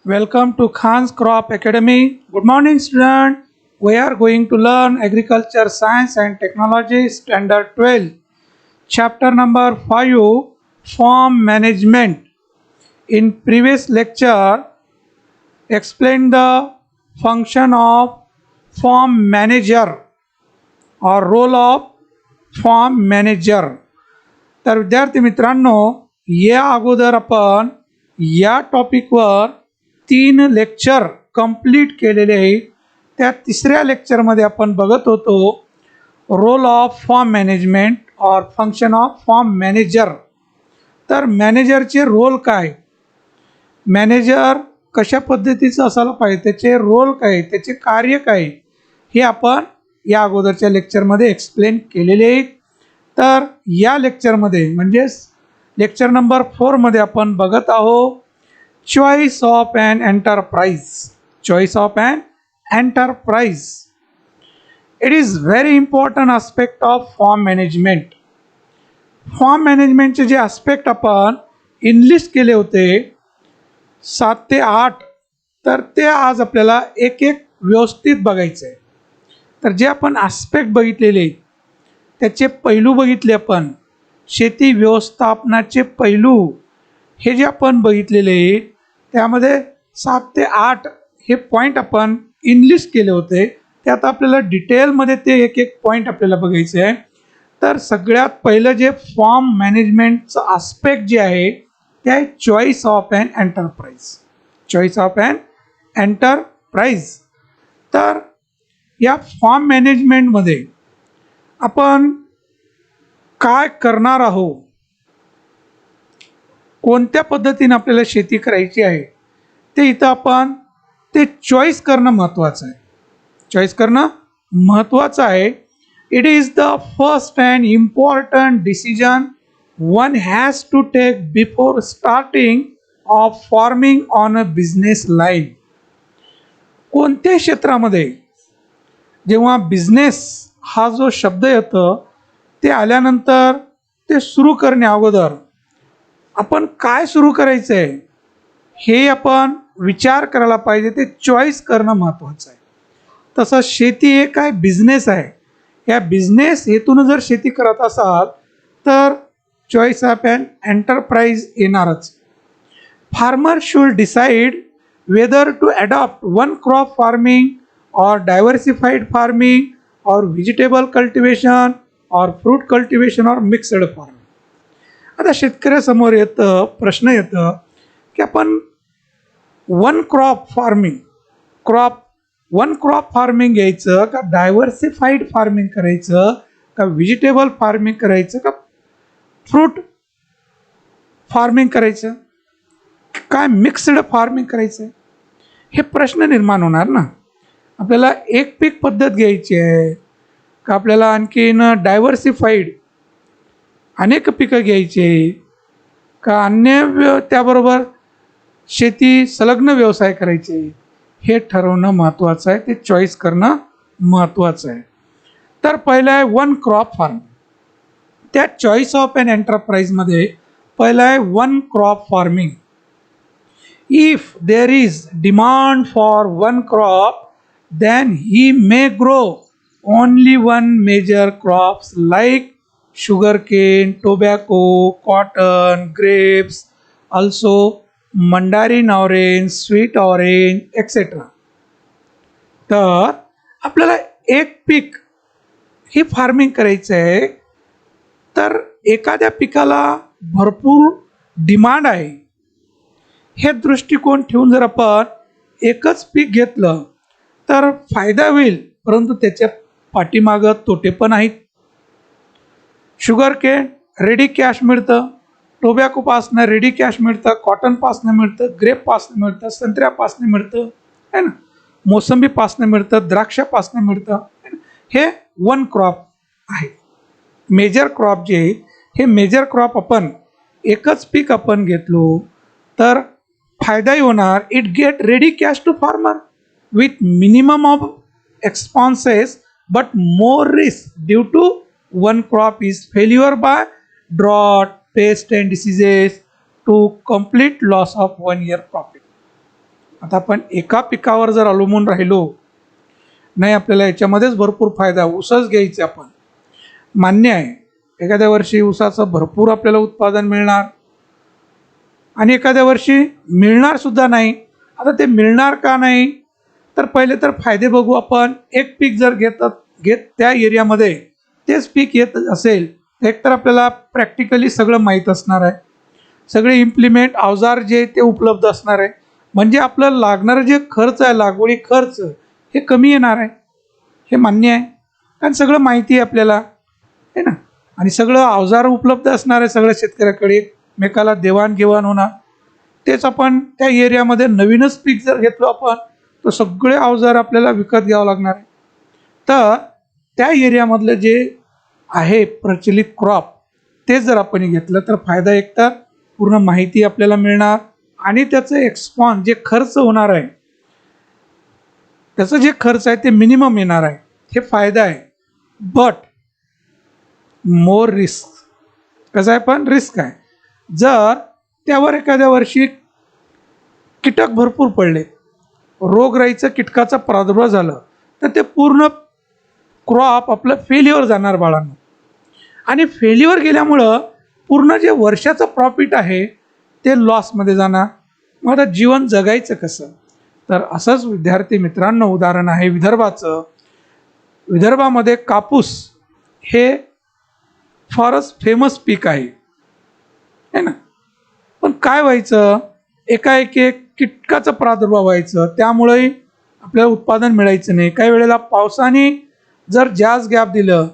Welcome to Khan's Crop Academy. Good morning, student. We are going to learn Agriculture Science and Technology Standard 12, Chapter number 5, Farm Management. In previous lecture, explained the function of farm manager or role of farm manager. तर विद्यार्थी मित्रांनो, या अगोदर आपण या टॉपिकवर 3 lecture complete केलेले आहेत. त्या तिसऱ्या लेक्चरमध्ये आपण बघत होतो रोल ऑफ फार्म मॅनेजमेंट और फंक्शन ऑफ फार्म मॅनेजर. तर मॅनेजरचे रोल काय, मॅनेजर कशा पद्धतीचं असायला पाहिजे, त्याचे रोल काय, त्याचे कार्य काय, हे आपण या अगोदरच्या लेक्चरमध्ये एक्सप्लेन केलेले आहेत. तर या लेक्चरमध्ये म्हणजेच लेक्चर नंबर 4 मध्ये आपण बघत आहोत choice of an enterprise. Choice of an enterprise it is very important aspect of farm management. Farm मॅनेजमेंटचे जे आस्पेक्ट आपण इनलिस्ट केले होते 7 ते 8, तर ते आज आपल्याला एक एक व्यवस्थित बघायचं आहे. तर जे आपण आस्पेक्ट बघितलेले त्याचे पैलू बघितले, आपण शेती व्यवस्थापनाचे पैलू हे जे आपण बघितलेले त्यामध्ये 7 ते 8 हे पॉईंट आपण इनलिस्ट केले होते. ते आता आपल्याला डिटेलमध्ये ते एक एक पॉईंट आपल्याला बघायचे आहे. तर सगळ्यात पहिलं जे फार्म मॅनेजमेंटचं आस्पेक्ट जे आहे ते आहे choice of an enterprise. Choice of an enterprise. तर या फार्म मॅनेजमेंटमध्ये आपण काय करणार आहोत, कोणत्या पद्धतीने आपल्याला शेती करायची आहे, ते इथं आपण ते चॉईस करणं महत्त्वाचं आहे. चॉईस करणं महत्त्वाचं आहे. It is the first and important decision one has to take before starting of farming on a business line. कोणत्याही क्षेत्रामध्ये जेव्हा बिझनेस हा जो शब्द येतो ते आल्यानंतर ते सुरू करण्या अगोदर आपण काय सुरू करायचं आहे हे आपण विचार करायला पाहिजे. ते चॉईस करणं महत्त्वाचं आहे. तसं शेती हे काय बिझनेस आहे. या बिझनेस हेतून जर शेती करत असाल तर चॉईस ऑफ ॲन एंटरप्राइज येणारच. Farmer should decide whether to adopt one crop farming or diversified farming or vegetable cultivation or fruit cultivation or mixed farming. आता शेतकऱ्यासमोर प्रश्न येतं की आपण वन क्रॉप फार्मिंग घ्यायचं का डायव्हर्सिफाईड फार्मिंग करायचं का व्हेजिटेबल फार्मिंग करायचं का फ्रूट फार्मिंग करायचं काय मिक्सड फार्मिंग करायचं, हे प्रश्न निर्माण होणार ना. आपल्याला एक पीक पद्धत घ्यायची आहे का आपल्याला आणखीन डायव्हर्सिफाईड अनेक पिकं घ्यायची का अन्य त्याबरोबर शेती संलग्न व्यवसाय करायचे, हे ठरवणं महत्त्वाचं आहे. ते चॉईस करणं महत्त्वाचं आहे. तर पहिलं आहे वन क्रॉप फार्मिंग. त्या चॉईस ऑफ ॲन एंटरप्राइजमध्ये पहिलं आहे one crop farming. If there is demand for one crop then he may grow only one major crops like sugarcane, tobacco, cotton, grapes, also mandarin orange, sweet orange, etc. तर आपल्याला एक पीक ही farming करायचं आहे, तर एखाद्या पिकाला भरपूर डिमांड आहे हे दृष्टिकोन ठेवून जर आपण एकच पीक घेतलं तर फायदा होईल, परंतु त्याच्या पाठीमागं तोटे पण आहेत. शुगर केन रेडी कॅश मिळतं, टोबॅकोपासनं रेडी कॅश मिळतं, कॉटनपासनं मिळतं, ग्रेपपासनं मिळतं, संत्र्यापासनं मिळतं है ना, मोसंबीपासनं मिळतं, द्राक्षापासनं मिळतं. हे वन क्रॉप आहे. मेजर क्रॉप जे आहे हे मेजर क्रॉप आपण एकच पीक आपण घेतलो तर फायदाही होणार. It get ready cash to farmer with minimum of expenses but more risk due to one crop is failure by drought, pest and diseases to complete loss of 1 year profit. आता आपण एका पिकावर जर अवलंबून राहिलो नाही, आपल्याला याच्यामध्येच भरपूर फायदा, ऊसच घ्यायचे आपण, मान्य आहे. एखाद्या वर्षी ऊसाचं भरपूर आपल्याला उत्पादन मिळणार आणि एखाद्या वर्षी मिळणार सुद्धा नाही. आता ते मिळणार का नाही, तर पहिले तर फायदे बघू आपण. एक पीक जर घेत त्या एरियामध्ये तेच पीक येत असेल तर एकतर आपल्याला प्रॅक्टिकली सगळं माहीत असणार आहे, सगळे इम्प्लिमेंट अवजार जे ते उपलब्ध असणार आहे, म्हणजे आपलं लागणारं जे खर्च आहे, लागवडी खर्च, हे कमी येणार आहे. हे मान्य आहे, कारण सगळं माहिती आहे आपल्याला, आहे ना. आणि सगळं अवजार उपलब्ध असणार आहे सगळ्या शेतकऱ्याकडे, एकमेकाला देवाणघेवाण होणार. तेच आपण त्या एरियामध्ये नवीनच पीक जर घेतलो आपण तर सगळे अवजार आपल्याला विकत घ्यावं लागणार आहे. तर त्या एरियामधलं जे आहे प्रचलित क्रॉप ते जर आपण घेतलं तर फायदा एकतर पूर्ण माहिती आपल्याला मिळणार आणि त्याचं एक्सपॉन्स जे खर्च होणार आहे, त्याचं जे खर्च आहे ते मिनिमम येणार आहे, हे फायदा आहे. बट मोर रिस्क, कसं आहे, पण रिस्क आहे. जर त्यावर एखाद्या वर्षी कीटक भरपूर पडले, रोगराईचं कीटकाचा प्रादुर्भाव झाला, तर ते पूर्ण क्रॉप आपलं फेल्युअर जाणार बाळांनो. आणि फेल्युअर गेल्यामुळं पूर्ण जे वर्षाचं प्रॉफिट आहे ते लॉसमध्ये जाणार. मग आता जीवन जगायचं कसं? तर असंच विद्यार्थी मित्रांनो उदाहरण आहे विदर्भाचं. विदर्भामध्ये कापूस हे फारच फेमस पीक आहे ना. पण काय व्हायचं, एकाएकी कीटकाचं प्रादुर्भाव व्हायचं, त्यामुळेही आपल्याला उत्पादन मिळायचं नाही. काही वेळेला पावसाने जर जास्त गॅप दिलं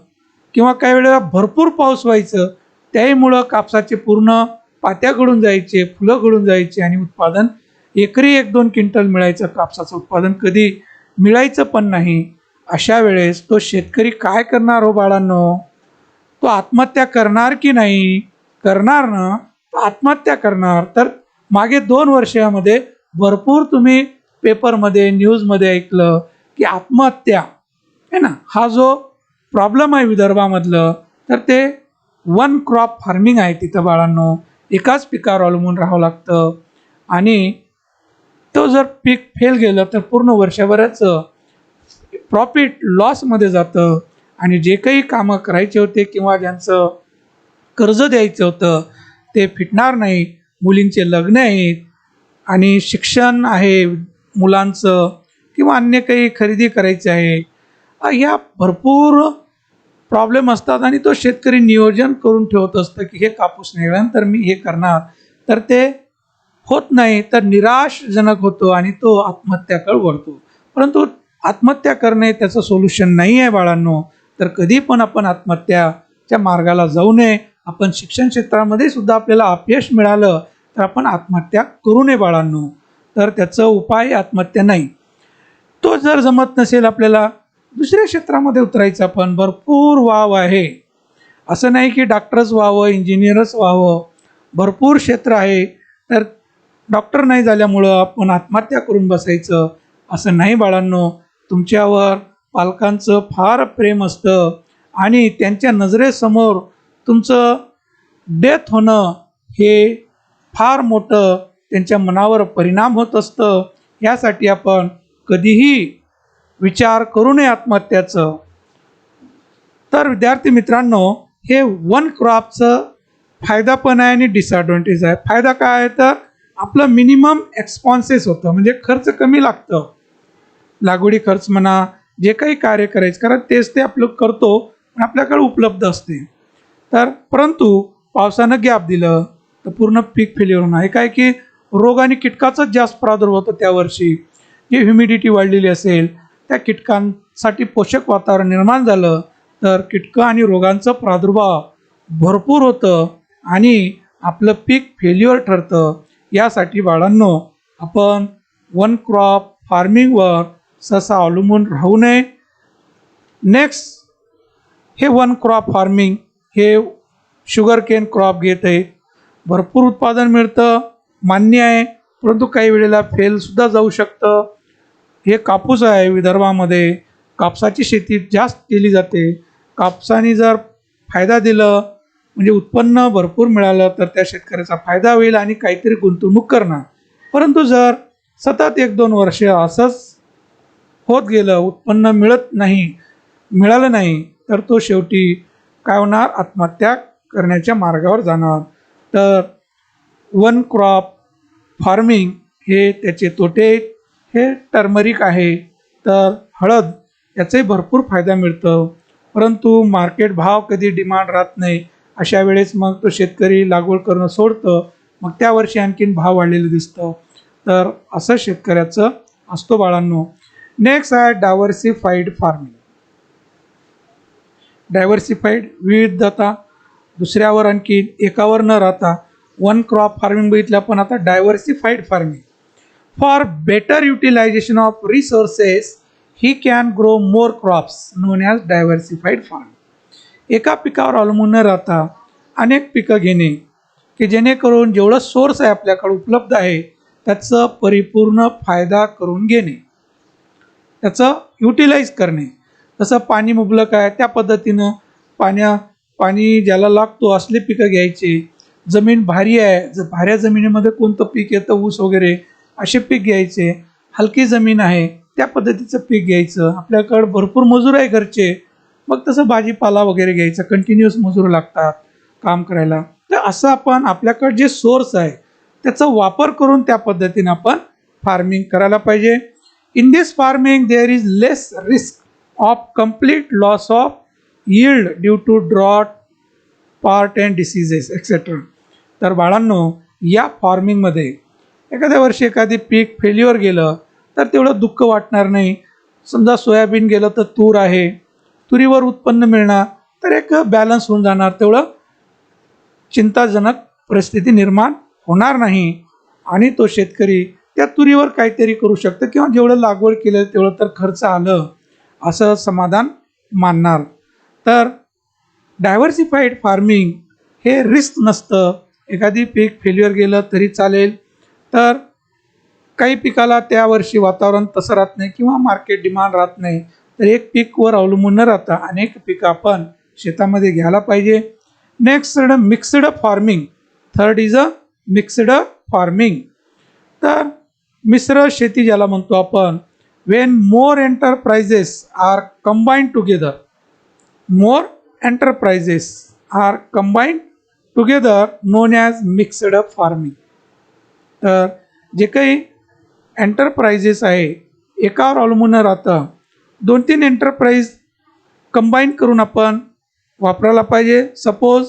किंवा काही वेळेला भरपूर पाऊस व्हायचं, त्याहीमुळं कापसाचे पूर्ण पात्या गळून जायचे, फुलं गळून जायचे आणि उत्पादन एकरी 1-2 क्विंटल मिळायचं, कापसाचं उत्पादन कधी मिळायचं पण नाही. अशा वेळेस तो शेतकरी काय करणार हो बाळांनो? तो आत्महत्या करणार की नाही? करणार ना, तो आत्महत्या करणार. तर मागे 2 वर्षामध्ये भरपूर तुम्ही पेपरमध्ये न्यूजमध्ये ऐकलं की आत्महत्या आहे ना, हा जो प्रॉब्लेम आहे विदर्भामधलं, तर ते वन क्रॉप फार्मिंग आहे तिथं बाळांनो. एकाच पिकावर अवलंबून राहावं लागतं आणि तो जर पीक फेल गेलं तर पूर्ण वर्षभराचं प्रॉफिट लॉसमध्ये जातं आणि जे काही कामं करायचे होते किंवा ज्यांचं कर्ज द्यायचं होतं ते फिटणार नाही. मुलींचे लग्न आहेत आणि शिक्षण आहे मुलांचं किंवा अन्य काही खरेदी करायची आहे, ह्या भरपूर प्रॉब्लेम असतात आणि तो शेतकरी नियोजन करून ठेवत असतं की हे कापूस निघाल्यानंतर मी हे करणार, तर ते होत नाही, तर निराशजनक होतो आणि तो आत्महत्याकडे वळतो. परंतु आत्महत्या करणे त्याचं सोल्युशन नाही आहे बाळांनो. तर कधी पण आपण आत्महत्याच्या मार्गाला जाऊ नये. आपण शिक्षण क्षेत्रामध्ये सुद्धा आपल्याला अपयश मिळालं तर आपण आत्महत्या करू नये बाळांनो. तर त्याचा उपाय आत्महत्या नाही. तो जर जमत नसेल आपल्याला दुसऱ्या क्षेत्रामध्ये उतरायचं. आपण भरपूर वाव आहे, असं नाही की डॉक्टरच व्हावं, इंजिनियरच व्हावं, भरपूर क्षेत्र आहे. तर डॉक्टर नाही झाल्यामुळं आपण आत्महत्या करून बसायचं असं नाही बाळांनो. तुमच्यावर पालकांचं फार प्रेम असतं आणि त्यांच्या नजरेसमोर तुमचं डेथ होणं हे फार मोठं त्यांच्या मनावर परिणाम होत असतं. यासाठी आपण कधीही विचार करू नये आत्महत्याचं. तर विद्यार्थी मित्रांनो, हे वन क्रॉपचं फायदा पण आहे आणि डिसएडव्हान्टेज आहे. फायदा काय आहे, तर आपलं मिनिमम एक्सपॉन्सेस होतं, म्हणजे खर्च कमी लागतं. लागवडी खर्च म्हणा, जे काही कार्य करायचं, कारण तेच ते आपलं करतो पण आपल्याकडे उपलब्ध असते. तर परंतु पावसानं गॅप दिलं तर पूर्ण पीक फेल्युअर होणार. हे काय की रोग आणि कीटकाचाच जास्त प्रादुर्भाव होतो त्यावर्षी. जी ह्युमिडिटी वाढलेली असेल, त्या कीटकांसाठी पोषक वातावरण निर्माण झालं तर कीटकं आणि रोगांचं प्रादुर्भाव भरपूर होतं आणि आपलं पीक फेल्युअर ठरतं. यासाठी बाळांनो, आपण वन क्रॉप फार्मिंगवर सहसा अवलंबून राहू नये. नेक्स्ट, हे वन क्रॉप फार्मिंग हे शुगर केन क्रॉप घेत आहे. भरपूर उत्पादन मिळतं, मान्य आहे, परंतु काही वेळेला फेलसुद्धा जाऊ शकतं. हे कापूस आहे, विदर्भामध्ये कापसाची शेती जास्त केली जाते. कापसाने जर फायदा दिलं म्हणजे उत्पन्न भरपूर मिळालं तर त्या शेतकऱ्याचा फायदा होईल आणि काहीतरी गुंतवणूक करणार. परंतु जर सतत 1-2 वर्ष असंच होत गेलं, उत्पन्न मिळालं नाही, तर तो शेवटी काय होणार, आत्महत्या करण्याच्या मार्गावर जाणार. तर वन क्रॉप फार्मिंग हे त्याचे तोटे आहेत. हे टर्मरिक आहे, तर हळद याचाही भरपूर फायदा मिळतो, परंतु मार्केट भाव कधी डिमांड राहत नाही. अशा वेळेस मग तो शेतकरी लागवड करणं सोडतं, मग त्या वर्षी आणखीन भाव वाढलेलं दिसतं. तर असं शेतकऱ्याचं असतो बाळांनो. नेक्स्ट आहे डायव्हर्सिफाईड फार्मिंग. डायव्हर्सिफाईड विविधता, दुसऱ्यावर आणखी एकावर न राहता वन क्रॉप फार्मिंग बघितलं, पण आता diversified farming. For better utilisation of resources he can grow more crops known as diversified farming. एका पिकावर अवलंबून न राहता अनेक पिकं घेणे, की जेणेकरून जेवढं सोर्स आहे आपल्याकडे उपलब्ध आहे त्याचं परिपूर्ण फायदा करून घेणे, त्याचं युटिलाइज करणे. जसं पाणी मुबलक आहे त्या पद्धतीनं पाणी ज्याला लागतो असले पिकं घ्यायचे. जमीन भारी आहे, जर भाऱ्या जमिनीमध्ये कोणतं पीक येतं, ऊस वगैरे असे पीक घ्यायचे. हलकी जमीन आहे त्या पद्धतीचं पीक घ्यायचं. आपल्याकडं भरपूर मजूर आहे घरचे, मग तसं भाजीपाला वगैरे घ्यायचं. कंटिन्युअस मजूर लागतात काम करायला. तर असं आपण आपल्याकडे जे सोर्स आहे त्याचा वापर करून त्या पद्धतीने आपण फार्मिंग करायला पाहिजे. In this farming there is less risk of complete loss of yield due to drought, part and diseases etcetera. तर बाळांनो, या फार्मिंगमध्ये एखाद्या वर्षी एखादी पीक फेल्युअर गेलं तर तेवढं दुःख वाटणार नाही. समजा सोयाबीन गेलं तर तूर आहे, तुरीवर उत्पन्न मिळणार, तर एक बॅलन्स होऊन जाणार. तेवढं चिंताजनक परिस्थिती निर्माण होणार नाही आणि तो शेतकरी त्या तुरीवर काहीतरी करू शकतो, किंवा जेवढं लागवड केलं तेवढं तर खर्च आलं असं समाधान मानणार. तर डायव्हर्सिफाईड फार्मिंग हे रिस्क नसतं. एखादी पीक फेल्युअर गेलं तरी चालेल. तर काही पिकाला त्या वर्षी वातावरण तसं राहत नाही किंवा मार्केट डिमांड राहत नाही, तर एक पीकवर अवलंबून न राहता अनेक पिकं आपण शेतामध्ये घ्यायला पाहिजे. Next mixed farming. Third is a mixed farming. तर मिश्र शेती ज्याला म्हणतो आपण. When more enterprises are combined together, more enterprises are combined together known as mixed farming. तर जे काही एंटरप्राइजेस आहे एकावर अवलंबून न राहता 2-3 एंटरप्राइज कंबाईन करून आपण वापरायला पाहिजे. Suppose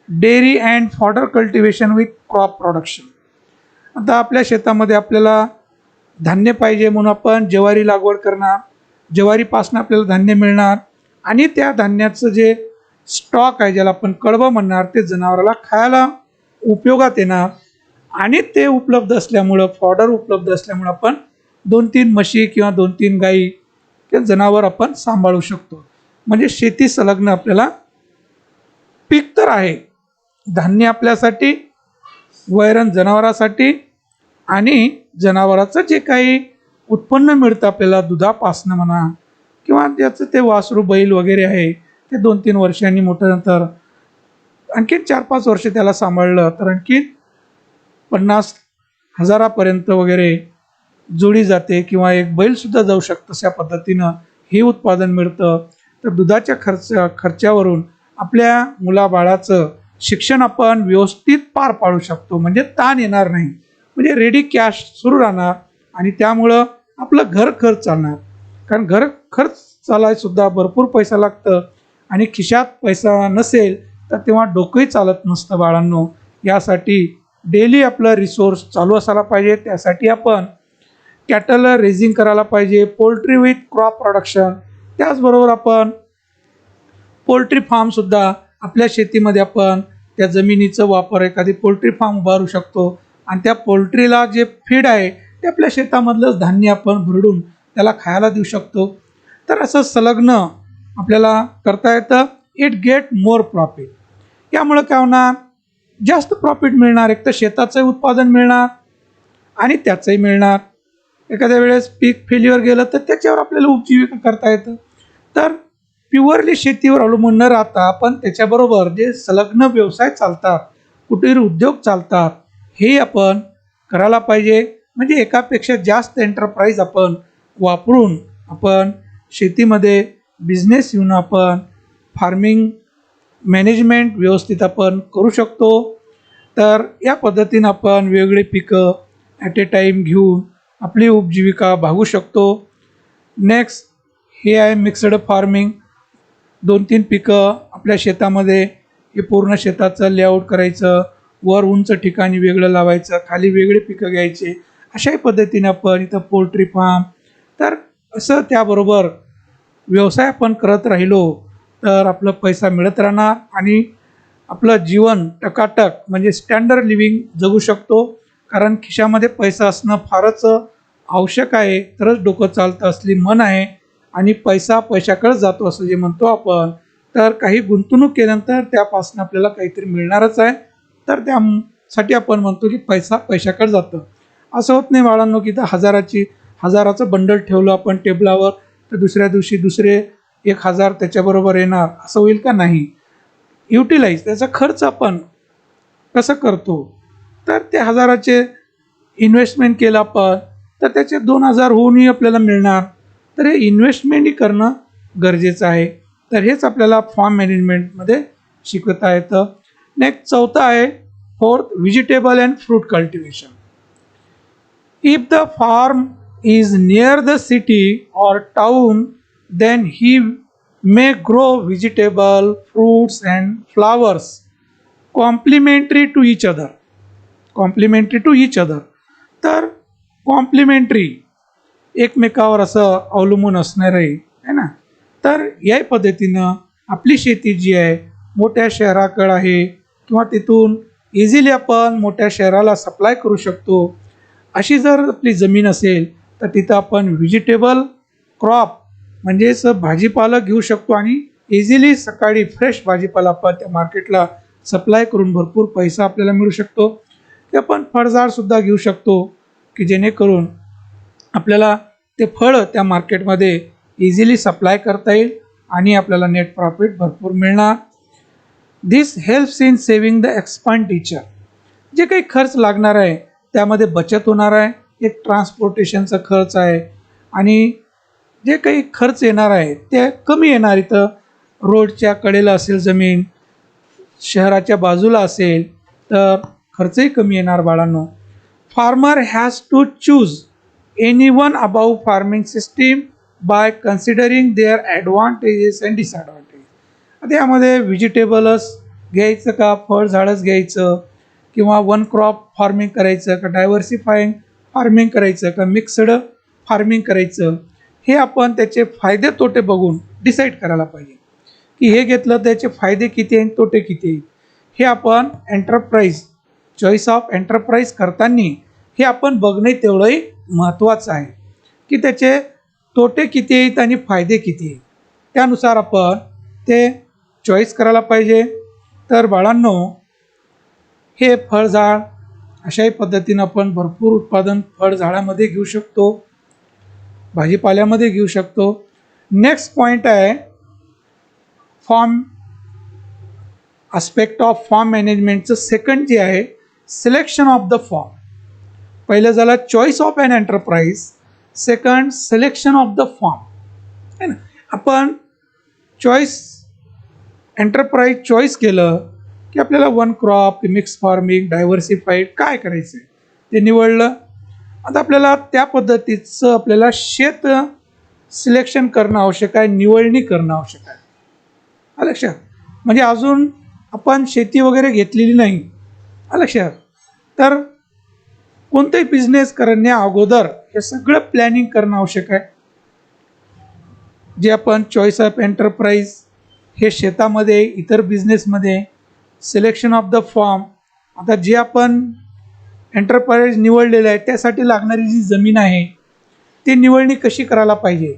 dairy and fodder cultivation with crop production. आता आपल्या शेतामध्ये आपल्याला धान्य पाहिजे म्हणून आपण ज्वारी लागवड करणार, ज्वारीपासून आपल्याला धान्य मिळणार आणि त्या धान्याचं जे स्टॉक आहे ज्याला आपण कडबं म्हणणार, ते जनावराला खायला उपयोगात येणार. आणि ते उपलब्ध असल्यामुळं, फॉडर उपलब्ध असल्यामुळं आपण 2-3 म्हशी किंवा 2-3 गाई किंवा जनावर आपण सांभाळू शकतो. म्हणजे शेती संलग्न आपल्याला पीक तर आहे, धान्य आपल्यासाठी, वैरण जनावरासाठी, आणि जनावराचं जे काही उत्पन्न मिळतं आपल्याला दुधापासनं म्हणा, किंवा त्याचं ते वासरू बैल वगैरे आहे ते 2-3 वर्षांनी मोठं नंतर आणखी 4-5 वर्ष त्याला सांभाळलं तर आणखी 50,000 वगैरे जोडी जाते, किंवा एक बैलसुद्धा जाऊ शकतं. अशा पद्धतीनं हे उत्पादन मिळतं. तर दुधाच्या खर्चावरून आपल्या मुलाबाळाचं शिक्षण आपण व्यवस्थित पार पाडू शकतो. म्हणजे ताण येणार नाही, म्हणजे रेडी कॅश सुरू राहणार आणि त्यामुळं आपलं घर खर्च चालणार. कारण घर खर्च चालायसुद्धा भरपूर पैसा लागतं आणि खिशात पैसा नसेल तर तेव्हा डोकंही चालत नसतं बाळांनो. यासाठी डेली आपलं रिसोर्स चालू असायला पाहिजे. त्यासाठी आपण कॅटल रेझिंग करायला पाहिजे, पोल्ट्री विथ क्रॉप प्रोडक्शन. त्याचबरोबर आपण पोल्ट्री फार्मसुद्धा आपल्या शेतीमध्ये आपण त्या जमिनीचं वापर एखादी पोल्ट्री फार्म उभारू शकतो आणि त्या पोल्ट्रीला जे फीड आहे ते आपल्या शेतामधलंच धान्य आपण भरडून त्याला खायला देऊ शकतो. तर असं संलग्न आपल्याला करता येतं. It get more profit. यामुळं काय होणार, जास्त प्रॉफिट मिळणार. एक तर शेताचंही उत्पादन मिळणार आणि त्याचंही मिळणार. एखाद्या वेळेस पीक फेल्युअर गेलं तर त्याच्यावर आपल्याला उपजीविका करता येतं. तर प्युअरली शेतीवर अवलंबून न राहता आपण त्याच्याबरोबर जे संलग्न व्यवसाय चालतात, कुटीर उद्योग चालतात, हे आपण करायला पाहिजे. म्हणजे एकापेक्षा जास्त एंटरप्राइज आपण वापरून आपण शेतीमध्ये बिझनेस येऊन आपण फार्मिंग मॅनेजमेंट व्यवस्थित आपण करू शकतो. तर या पद्धतीनं आपण वेगवेगळे पिकं ॲट ए टाईम घेऊन आपली उपजीविका भागू शकतो. नेक्स्ट हे आहे मिक्सड फार्मिंग. 2-3 पिकं आपल्या शेतामध्ये हे पूर्ण शेताचं लेआउट करायचं, वर उंच ठिकाणी वेगळं लावायचं, खाली वेगळे पिकं घ्यायचे. अशाही पद्धतीने आपण इथं पोल्ट्री फार्म, तर असं त्याबरोबर व्यवसाय आपण करत राहिलो तर आपलं पैसा मिळत राहणार आणि आपलं जीवन टकाटक म्हणजे स्टँडर्ड लिव्हिंग जगू शकतो. कारण खिशामध्ये पैसा असणं फारच आवश्यक आहे, तरच डोकं चालतं असली म्हण आहे. आणि पैसा पैशाकडे जातो असं जे म्हणतो आपण, तर काही गुंतवणूक केल्यानंतर त्यापासून आपल्याला काहीतरी मिळणारच आहे. तर त्यासाठी आपण म्हणतो की पैसा पैशाकडे जातं. असं होत नाही बाळांनो की हजाराचं बंडल ठेवलं आपण टेबलावर तर दुसऱ्या दिवशी दुसरे 1,000 त्याच्याबरोबर येणार, असं होईल का? नाही. युटिलाइज त्याचा खर्च आपण कसं करतो, तर ते हजाराचे इन्व्हेस्टमेंट केलं आपण तर त्याचे 2,000 होऊनही आपल्याला मिळणार. तर हे इन्व्हेस्टमेंटही करणं गरजेचं आहे. तर हेच आपल्याला फार्म मॅनेजमेंटमध्ये शिकवता येतं. नेक्स्ट चौथा आहे fourth, vegetable and fruit cultivation. If the farm is near the city or town, then he may grow vegetable, fruits and flowers complementary to each other. तर कॉम्प्लिमेंटरी एकमेकावर असं अवलंबून असणार आहे ना. तर या पद्धतीनं आपली शेती जी आहे मोठ्या शहराकडे आहे किंवा तिथून इझिली आपण मोठ्या शहराला सप्लाय करू शकतो. अशी जर आपली जमीन असेल तर तिथं आपण व्हेजिटेबल क्रॉप म्हणजेच भाजीपाला घेऊ शकतो आणि इझिली सकाळी फ्रेश भाजीपाला आपण त्या मार्केटला सप्लाय करून भरपूर पैसा आपल्याला मिळू शकतो. ते आपण फळझाडसुद्धा घेऊ शकतो की जेणेकरून आपल्याला ते फळं त्या मार्केटमध्ये इझिली सप्लाय करता येईल आणि आपल्याला नेट प्रॉफिट भरपूर मिळणार. This helps in saving the expenditure. जे काही खर्च लागणार आहे त्यामध्ये बचत होणार आहे. एक ट्रान्सपोर्टेशनचा खर्च आहे आणि जे काही खर्च येणार आहे ते कमी येणार. इथं रोडच्या कडेला असेल जमीन, शहराच्या बाजूला असेल तर खर्चही कमी येणार बाळांनो. Farmer has to choose any one above farming system by considering their advantages and disadvantage. आता यामध्ये व्हेजिटेबलच घ्यायचं का फळझाडच घ्यायचं किंवा वन क्रॉप फार्मिंग करायचं का डायव्हर्सिफाईंग फार्मिंग करायचं का मिक्सड फार्मिंग करायचं, हे आपण त्याचे फायदे तोटे बघून डिसाईड करायला पाहिजे की हे घेतलं त्याचे फायदे किती आहेत तोटे किती आहेत. हे आपण एंटरप्राइज चॉईस ऑफ एंटरप्राइज करताना हे आपण बघणे तेवढंही महत्त्वाचं आहे की त्याचे तोटे किती आहेत आणि फायदे किती आहेत. त्यानुसार आपण ते चॉईस करायला पाहिजे. तर बाळांनो हे फळझाड अशाही पद्धतीनं आपण भरपूर उत्पादन फळझाडामध्ये घेऊ शकतो, भाजीपाल्यामध्ये घेऊ शकतो. नेक्स्ट पॉईंट आहे फार्म आस्पेक्ट ऑफ फार्म मॅनेजमेंटचं सेकंड जे आहे सिलेक्शन ऑफ द फार्म. पहिलं झालं choice of an enterprise, second selection of the farm है ना. आपण एंटरप्राइज चॉईस केलं की आपल्याला one crop, mix farming, diversified काय करायचं ते निवडलं. आता आपल्याला त्या पद्धतीचं आपल्याला शेत सिलेक्शन करणं आवश्यक आहे, निवडणी करणं आवश्यक आहे. लक्षात, म्हणजे अजून आपण शेती वगैरे घेतलेली नाही लक्षात. तर कोणताही बिझनेस करण्या अगोदर हे सगळं प्लॅनिंग करणं आवश्यक आहे. जे आपण चॉईस ऑफ एंटरप्राइज हे शेतामध्ये इतर बिझनेसमध्ये, सिलेक्शन ऑफ द फॉर्म, आता जे आपण एंटरप्राइज निवडलेलं आहे त्यासाठी लागणारी जी जमीन आहे ती निवडणी कशी करायला पाहिजे,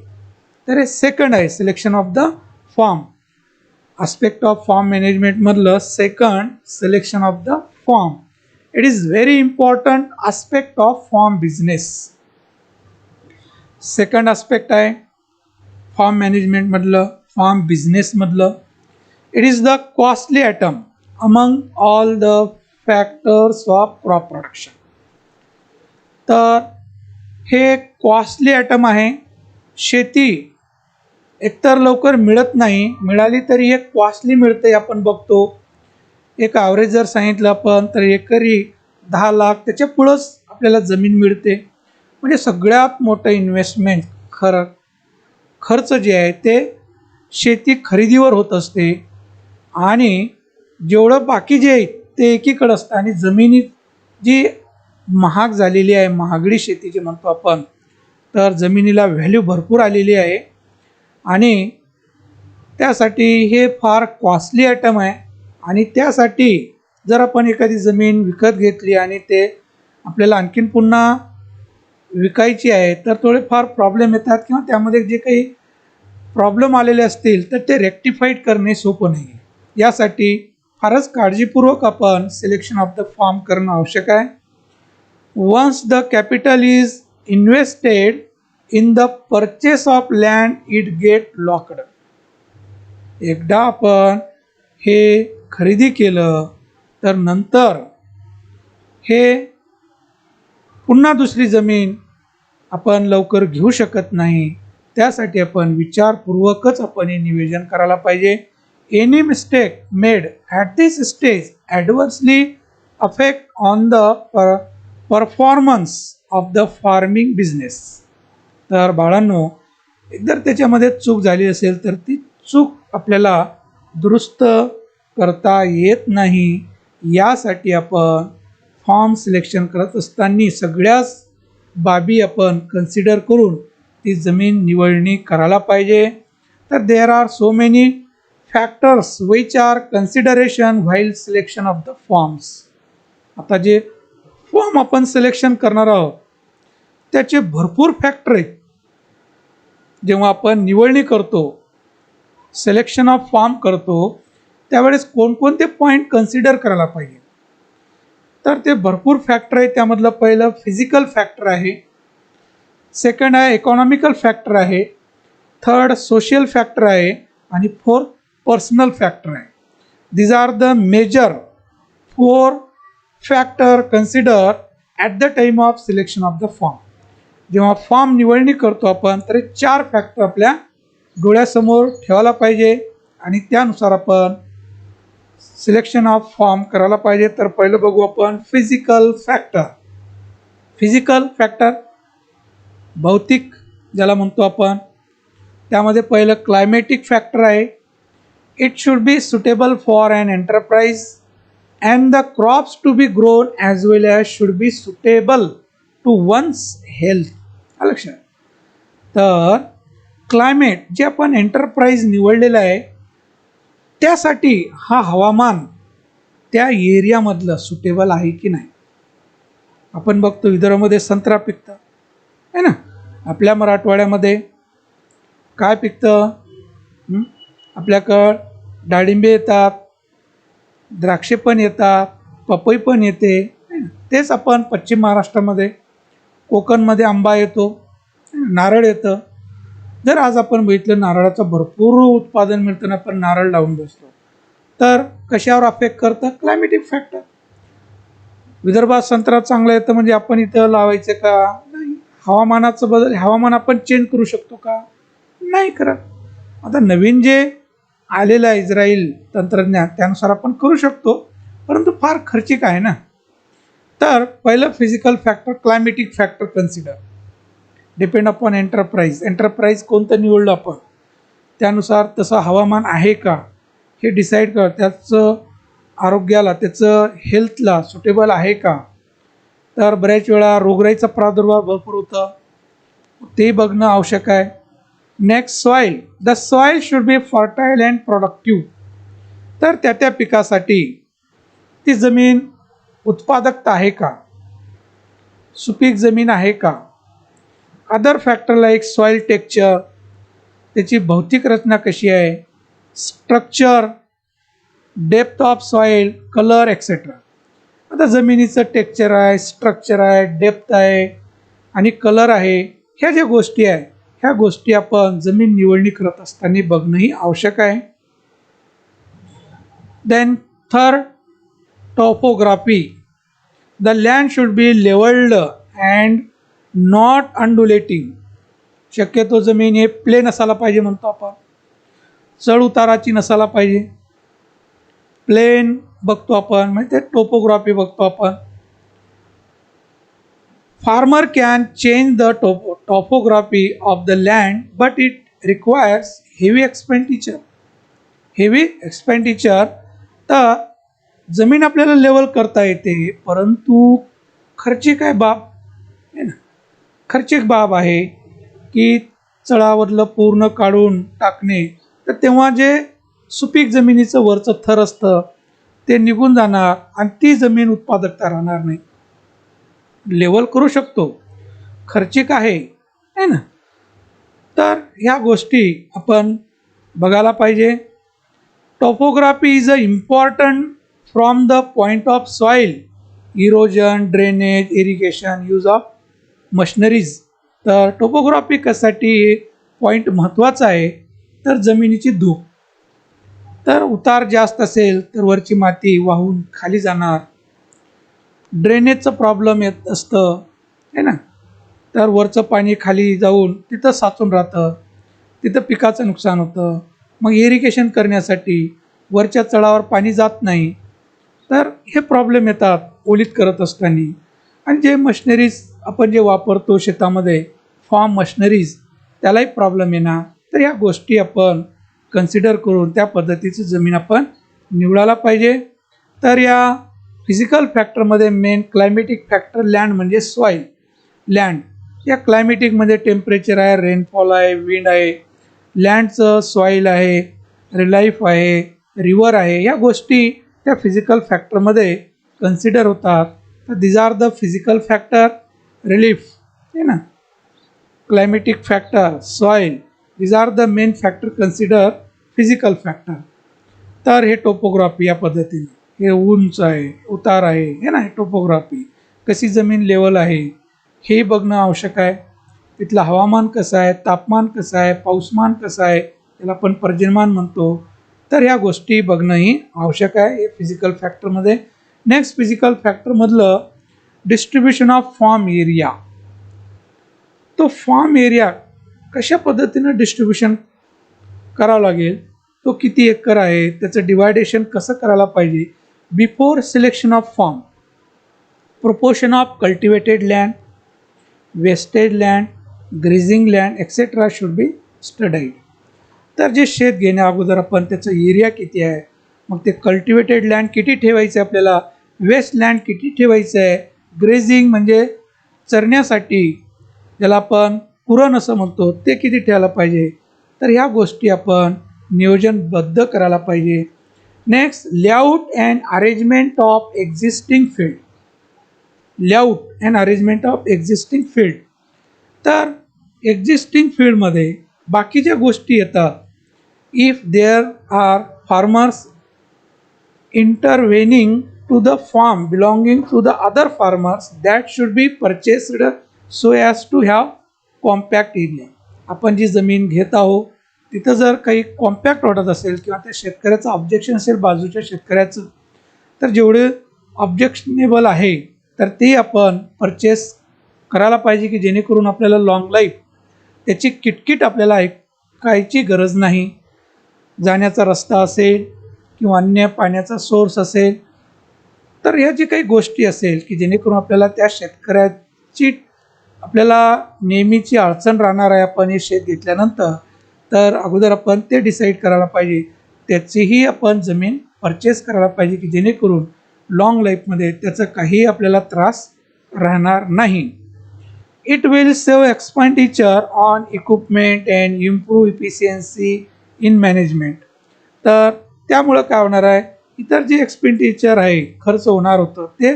तर हे सेकंड आहे selection of the form. Aspect of farm मॅनेजमेंटमधलं second selection of the form. It is very important aspect of farm business. Second aspect आहे फार्म मॅनेजमेंटमधलं, फार्म बिझनेसमधलं. It is the costly item among all the factors of crop production. तर हे costly item आहे. शेती एकतर लवकर मिळत नाही, मिळाली तरी हे कॉस्टली मिळते. आपण बघतो एक ॲव्हरेज जर सांगितलं आपण तर एकरी 10 लाख त्याच्या पुढंच आपल्याला जमीन मिळते. म्हणजे सगळ्यात मोठं इन्व्हेस्टमेंट खर्च जे आहे ते शेती खरेदीवर होत असते. आणि जेवढं बाकी जे आहे ते एकीकडे असतं. आणि जमिनी जी महाग झालेली आहे, महागडी शेती जी म्हणतो आपण, तर जमिनीला व्हॅल्यू भरपूर आलेली आहे. आणि त्यासाठी हे फार कॉस्टली आयटम आहे. आणि त्यासाठी जर आपण एखादी जमीन विकत घेतली आणि ते आपल्याला आणखीन पुन्हा विकायची आहे तर थोडेफार प्रॉब्लेम येतात, किंवा त्यामध्ये जे काही प्रॉब्लेम आलेले असतील तर ते रेक्टिफाईड करणे सोपं नाही. यासाठी फारच काळजीपूर्वक आपण सिलेक्शन ऑफ द फार्म करणं आवश्यक आहे. Once the capital is invested in the purchase of land it get locked. एकदा आपण हे खरेदी केलं तर नंतर हे पुन्हा दुसरी जमीन आपण लवकर घेऊ शकत नाही. त्यासाठी आपण विचारपूर्वकच आपण हे नियोजन करायला पाहिजे. Any mistake made at this stage adversely affect on the performance of the farming business. तर बाळांनो, जर त्याच्यामध्ये चूक झाली असेल तर ती चूक आपल्याला दुरुस्त करता येत नाही. यासाठी आपण फॉर्म सिलेक्शन करत असताना सगळ्याच बाबी आपण कन्सिडर करून ती जमीन निवडणी करायला पाहिजे. तर there are so many factors which are consideration while selection of the farms. आता जे फॉर्म आपण सिलेक्शन करणार आहोत त्याचे भरपूर फॅक्टर आहेत. जेव्हा आपण निवडणी करतो, सिलेक्शन ऑफ फॉर्म करतो, त्यावेळेस कोणकोणते पॉईंट कन्सिडर करायला पाहिजे. तर ते भरपूर फॅक्टर आहे. त्यामधलं पहिलं फिजिकल फॅक्टर आहे, सेकंड आहे इकॉनॉमिकल फॅक्टर आहे, थर्ड सोशल फॅक्टर आहे, आणि फोर्थ पर्सनल फॅक्टर आहे. These are the major 4 factor consider at the time of selection of the farm. जेव्हा फॉर्म निवडणी करतो आपण तर 4 फॅक्टर आपल्या डोळ्यासमोर ठेवायला पाहिजे आणि त्यानुसार आपण सिलेक्शन ऑफ फॉर्म करायला पाहिजे. तर पहिलं बघू आपण फिजिकल फॅक्टर. फिजिकल फॅक्टर भौतिक ज्याला म्हणतो आपण, त्यामध्ये पहिलं क्लायमॅटिक फॅक्टर आहे. It should be suitable for an enterprise and the crops to be grown as well as should be suitable to one's health. लक्षात. तर क्लायमेट जे आपण एंटरप्राइज निवडलेलं आहे त्यासाठी हा हवामान त्या एरियामधलं सुटेबल आहे की नाही. आपण बघतो विदर्भामध्ये संत्रा पिकतं आहे ना, आपल्या मराठवाड्यामध्ये काय पिकतं, आपल्याकडं डाळिंबे येतात, द्राक्षे पण येतात, पपई पण येते. तेच आपण पश्चिम महाराष्ट्रामध्ये, कोकणमध्ये आंबा येतो, नारळ येतं. जर आज आपण बघितलं नारळाचं भरपूर उत्पादन मिळताना आपण नारळ लावून बसतो, तर कशावर अफेक्ट करतं, क्लायमेटिक फॅक्टर. विदर्भात संत्रा चांगला येतं म्हणजे आपण इथं लावायचं का नाही. हवामानाचं बदल, हवामान आपण चेंज करू शकतो का, नाही करत. आता नवीन जे आलेलं आहे इस्रायल तंत्रज्ञान त्यानुसार आपण करू शकतो, परंतु फार खर्चिक आहे ना. तर पहिलं physical factor climatic factor consider. Depend upon enterprise. Enterprise कोणतं निवडलं आपण त्यानुसार तसं हवामान आहे का हे डिसाईड कर. त्याचं आरोग्याला, त्याचं हेल्थला सुटेबल आहे का. तर बऱ्याच वेळा रोगराईचा प्रादुर्भाव भरपूर होतं, ते बघणं आवश्यक आहे. Next soil. The soil should be fertile and productive. तर त्या पिकासाठी ती जमीन उत्पादकता आहे का, सुपीक जमीन आहे का. Other factor like soil texture, त्याची भौतिक रचना कशी आहे, structure, depth of soil, colour etcetera. आता जमिनीचं टेक्चर आहे, स्ट्रक्चर आहे, डेप्थ आहे आणि कलर आहे, ह्या ज्या गोष्टी आहे ह्या गोष्टी आपण जमीन निवडणी करत असताना बघणंही आवश्यक आहे. Then third, topography. The land should be levelled and not undulating. शक्यतो जमीन हे प्लेन असायला पाहिजे म्हणतो आपण, चढ उताराची नसायला पाहिजे. प्लेन बघतो आपण, म्हणजे ते टोपोग्राफी बघतो आपण. Farmer can change the topography of the land but it requires heavy expenditure. Heavy expenditure. तर जमीन आपल्याला लेवल करता येते, परंतु खर्चिक आहे बाब आहे ना. खर्चिक बाब आहे की चढावरलं पूर्ण काढून टाकणे, तर तेव्हा जे सुपीक जमिनीचं वरचं थर असतं ते निघून जाणार आणि ती जमीन उत्पादकता राहणार नाही. लेवल करू शकतो, खर्चिक आहे ना. तर ह्या गोष्टी आपण बघायला पाहिजे. Topography is a important from the point of soil erosion, drainage, irrigation, use of machineries. तर टोपोग्राफी कशासाठी पॉईंट महत्त्वाचा आहे, तर जमिनीची धूप. तर उतार जास्त असेल तर वरची माती वाहून खाली जाणार. ड्रेनेजचं प्रॉब्लेम येत असतं आहे ना, तर वरचं पाणी खाली जाऊन तिथं साचून राहतं, तिथं पिकाचं नुकसान होतं. मग इरिगेशन करण्यासाठी वरच्या चढावर पाणी जात नाही, तर हे प्रॉब्लेम येतात ओलीत करत असताना. आणि जे मशिनरीज आपण जे वापरतो शेतामध्ये, फार्म मशिनरीज, त्यालाही प्रॉब्लेम येणार. तर या गोष्टी आपण कन्सिडर करून त्या पद्धतीची जमीन आपण निवडायला पाहिजे. तर या फिजिकल फॅक्टरमध्ये मेन क्लायमेटिक फॅक्टर लँड म्हणजे सॉईल. लँड या क्लायमेटिकमध्ये टेम्परेचर आहे, रेनफॉल आहे, विंड आहे, लँडचं सॉईल आहे, रिलाईफ आहे, रिव्हर आहे. या गोष्टी त्या फिजिकल फॅक्टरमध्ये कन्सिडर होतात. तर these are the physical factor. Relief आहे ना, climatic factor, soil, these are the main factor consider physical factor. तर हे टोपोग्राफी या पद्धतीने, हे उंच आहे, उतार आहे हे ना, हे टोपोग्राफी. कशी जमीन लेवल आहे हे बघणं आवश्यक आहे. तिथलं हवामान कसं आहे, तापमान कसं आहे, पाऊसमान कसं आहे, त्याला आपण पर्जन्यमान म्हणतो. तर ह्या गोष्टी बघणंही आवश्यक आहे हे फिजिकल फॅक्टरमध्ये. नेक्स्ट फिजिकल फॅक्टरमधलं डिस्ट्रीब्युशन ऑफ फार्म एरिया. तो फार्म एरिया कशा पद्धतीनं डिस्ट्रीब्युशन करावं लागेल, तो किती एकर आहे, त्याचं डिवायडेशन कसं करायला पाहिजे. Before selection of farm, proportion of cultivated land, wasted land, grazing land etc. should be studied. तर जे शेत घेण्या अगोदर आपण त्याचं एरिया किती आहे, मग ते कल्टिवेटेड लँड किती ठेवायचं आहे आपल्याला, वेस्ट लँड किती ठेवायचं आहे, ग्रेझिंग म्हणजे चरण्यासाठी ज्याला आपण पुरण असं म्हणतो ते किती ठेवायला पाहिजे. तर ह्या गोष्टी आपण नियोजनबद्ध करायला पाहिजे. Next, layout and arrangement of existing field. Layout and arrangement of existing field. तर एक्झिस्टिंग फील्डमध्ये बाकीच्या गोष्टी येतात. If there are farmers intervening to the farm belonging to the other farmers that should be purchased so as to have compact area. आपण जी जमीन घेत आहोत तिथं जर काही कॉम्पॅक्ट वाटत असेल किंवा त्या शेतकऱ्याचं ऑब्जेक्शन असेल बाजूच्या शेतकऱ्याचं, तर जेवढे ऑब्जेक्शनेबल आहे तर ते आपण परचेस करायला पाहिजे की जेणेकरून आपल्याला लॉंग लाईफ त्याची किटकिट आपल्याला ऐकायची गरज नाही. जाण्याचा रस्ता असेल किंवा अन्य पाण्याचा सोर्स असेल, तर ह्या जी काही गोष्टी असेल की जेणेकरून आपल्याला त्या शेतकऱ्याची आपल्याला नेहमीची अडचण राहणार आहे आपण हे शेत घेतल्यानंतर, तर अगोदर आपण ते डिसाईड करायला पाहिजे. त्याचीही आपण जमीन परचेस करायला पाहिजे की जेणेकरून लॉंग लाईफमध्ये त्याचा काही आपल्याला त्रास राहणार नाही. It will save expenditure on equipment and improve efficiency in management. तर त्यामुळं काय होणार आहे, इतर जे एक्सपेंडिचर आहे खर्च होणार होतं ते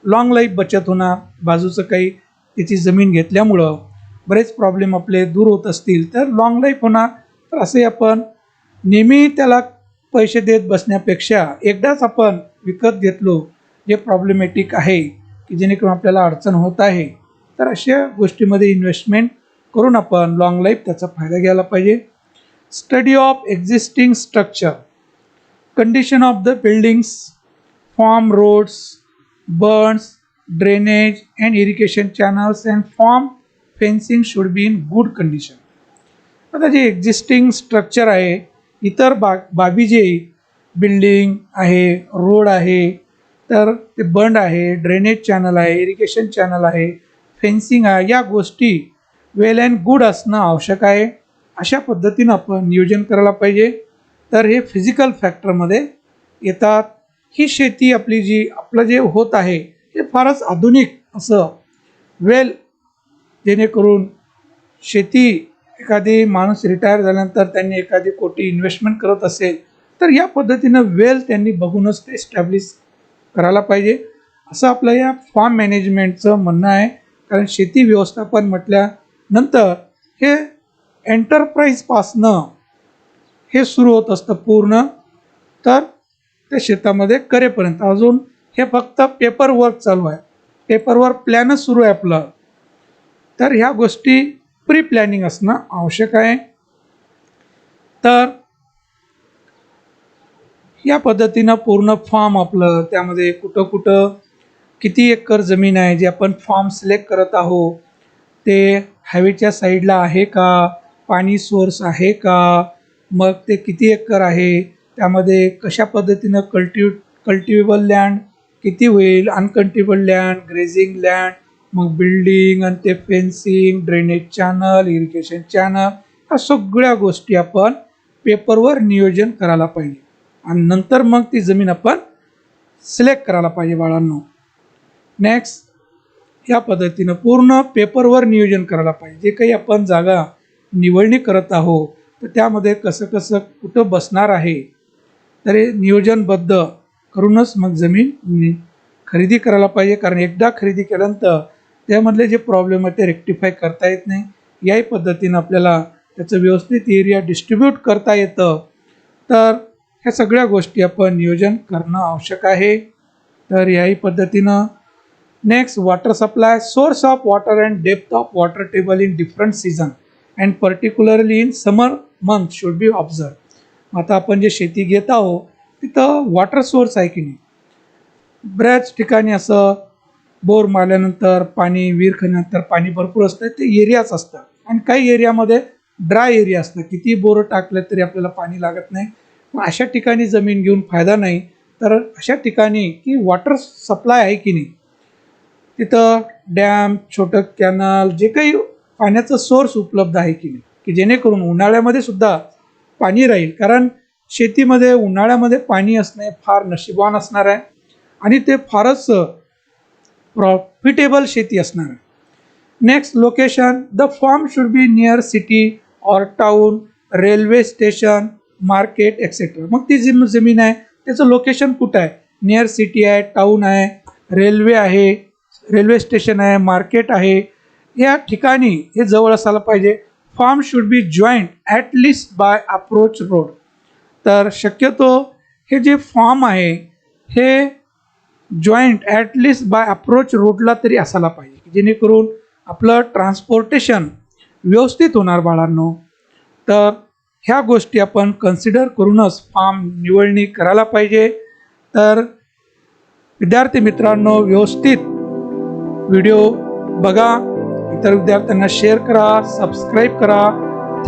लॉंग लाईफ बचत होणार. बाजूचं काही त्याची जमीन घेतल्यामुळं बरेच प्रॉब्लेम आपले दूर होत असतील तर लॉंग लाईफ होणार. तर असे आपण नेहमी त्याला पैसे देत बसण्यापेक्षा एकदाच आपण विकत घेतलो जे प्रॉब्लेमॅटिक आहे की जेणेकरून आपल्याला अडचण होत आहे, तर अशा गोष्टीमध्ये इन्व्हेस्टमेंट करून आपण लॉंग लाईफ त्याचा फायदा घ्यायला पाहिजे. Study of existing structure, condition of the buildings, farm, roads, barns, drainage and irrigation channels and farm fencing should be in good condition. आता जे एक्झिस्टिंग स्ट्रक्चर आहे, इतर बाबी जे बिल्डिंग आहे, रोड आहे, तर ते बंड आहे, ड्रेनेज चॅनल आहे, इरिगेशन चॅनल आहे, फेन्सिंग आहे, या गोष्टी वेल अँड गुड असणं आवश्यक आहे. अशा पद्धतीनं आपण नियोजन करायला पाहिजे. तर हे फिजिकल फॅक्टरमध्ये येतात. ही शेती आपली जी आपलं जे होत आहे हे फारच आधुनिक असं वेल, जेणेकरून शेती एखादी माणूस रिटायर झाल्यानंतर त्यांनी एखादी कोटी इन्व्हेस्टमेंट करत असेल तर या पद्धतीनं वेल त्यांनी बघूनच ते एस्टॅब्लिश करायला पाहिजे, असं आपलं या फार्म मॅनेजमेंटचं म्हणणं आहे. कारण शेती व्यवस्थापन म्हटल्यानंतर हे एंटरप्राईजपासनं हे सुरू होत असतं पूर्ण, तर ते शेतामध्ये करेपर्यंत अजून हे फक्त पेपर वर्क चालू आहे, पेपर वर्क प्लॅनच सुरू आहे आपलं. तर ह्या गोष्टी प्री प्लॅनिंग असणं आवश्यक आहे. तर या पद्धतीनं पूर्ण फार्म आपलं, त्यामध्ये कुठं कुठं किती एकर जमीन आहे जे आपण फार्म सिलेक्ट करत आहोत, ते हायवेच्या साईडला आहे का, पाणी सोर्स आहे का, मग ते किती एकर आहे, त्यामध्ये कशा पद्धतीनं कल्टिवेबल लँड किती होईल, अनकल्टिवेबल लँड, ग्रेझिंग लँड, मग बिल्डिंग आणि ते fencing, drainage channel, irrigation channel, ह्या सगळ्या गोष्टी आपण पेपरवर नियोजन करायला पाहिजे आणि नंतर मग ती जमीन आपण सिलेक्ट करायला पाहिजे बाळांनो. नेक्स्ट या पद्धतीनं पूर्ण पेपरवर नियोजन करायला पाहिजे. जे काही आपण जागा निवडणी करत आहोत तर त्यामध्ये कसं कसं कुठं बसणार आहे, तर हे नियोजनबद्ध करूनच मग जमीन खरेदी करायला पाहिजे. कारण एकदा खरेदी केल्यानंतर त्यामधले जे प्रॉब्लेम आहे ते रेक्टिफाय करता येत नाही. याही पद्धतीनं आपल्याला त्याचं व्यवस्थित एरिया डिस्ट्रीब्यूट करता येतं. तर ह्या सगळ्या गोष्टी आपण नियोजन करणं आवश्यक आहे. तर याही पद्धतीनं next water supply, source of water and depth of water table in different season and particularly in summer month should be observe. आता आपण जे शेती घेत आहोत तिथं वॉटर सोर्स आहे की नाही, बऱ्याच ठिकाणी असं बोर मारल्यानंतर पाणी, विहीर खणल्यानंतर पाणी भरपूर असतं, ते एरियाच असतं. आणि काही एरियामध्ये ड्राय एरिया असतं, किती बोर टाकले तरी आपल्याला पाणी लागत नाही. मग अशा ठिकाणी जमीन घेऊन फायदा नाही. तर अशा ठिकाणी की वॉटर सप्लाय आहे की नाही, तिथं डॅम, छोटं कॅनल, जे काही पाण्याचं सोर्स उपलब्ध आहे की नाही, की जेणेकरून उन्हाळ्यामध्ये सुद्धा पाणी राहील. कारण शेतीमध्ये उन्हाळ्यामध्ये पाणी असणे फार नशीबवान असणार आहे आणि ते फारच प्रॉफिटेबल शेती असणार आहे. Next location, the farm should be near city or town, railway station, market etcetera. मग ती जमीन आहे त्याचं लोकेशन कुठं आहे, नियर सिटी आहे, टाउन आहे, रेल्वे आहे, रेल्वे स्टेशन आहे, मार्केट आहे, या ठिकाणी हे जवळ असायला पाहिजे. Farm should be joint at least by approach road. तर शक्यतो हे जे फार्म आहे हे joint at least by approach रोडला तरी असायला पाहिजे, जेणेकरून आपलं ट्रान्सपोर्टेशन व्यवस्थित होणार बाळांनो. तर ह्या गोष्टी आपण कन्सिडर करूनच फार्म निवडणी करायला पाहिजे. तर विद्यार्थी मित्रांनो, व्यवस्थित व्हिडिओ बघा, इतर विद्यार्थ्यांना शेअर करा, सबस्क्राईब करा.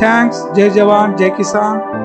थँक्स. जय जवान, जय किसान.